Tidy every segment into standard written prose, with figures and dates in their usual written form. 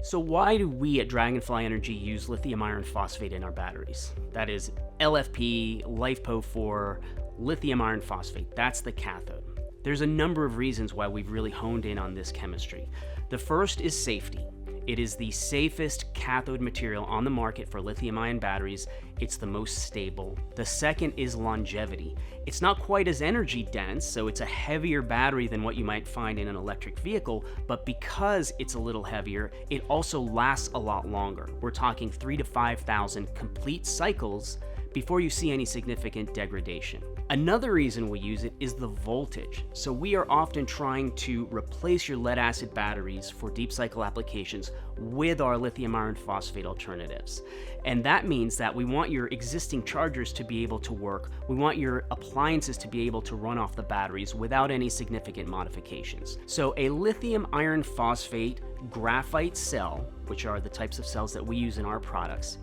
So why do we at Dragonfly Energy use lithium iron phosphate in our batteries? That is LFP, LiFePO4, lithium iron phosphate. That's the cathode. There's a number of reasons why we've really honed in on this chemistry. The first is safety. It is the safest cathode material on the market for lithium-ion batteries. It's the most stable. The second is longevity. It's not quite as energy dense, so it's a heavier battery than what you might find in an electric vehicle, but because it's a little heavier, it also lasts a lot longer. We're talking 3,000 to 5,000 complete cycles before you see any significant degradation. Another reason we use it is the voltage. So we are often trying to replace your lead acid batteries for deep cycle applications with our lithium iron phosphate alternatives. And that means that we want your existing chargers to be able to work. We want your appliances to be able to run off the batteries without any significant modifications. So a lithium iron phosphate graphite cell, which are the types of cells that we use in our products,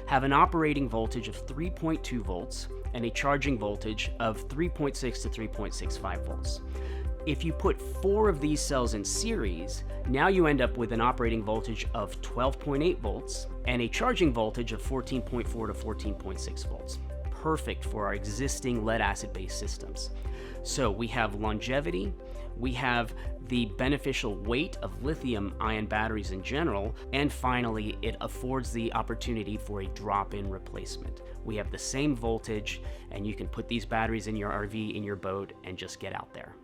have an operating voltage of 3.2 volts and a charging voltage of 3.6 to 3.65 volts. If you put 4 of these cells in series, now you end up with an operating voltage of 12.8 volts and a charging voltage of 14.4 to 14.6 volts. Perfect for our existing lead acid based systems. So we have longevity, we have the beneficial weight of lithium-ion batteries in general, and finally, it affords the opportunity for a drop-in replacement. We have the same voltage, and you can put these batteries in your RV, in your boat, and just get out there.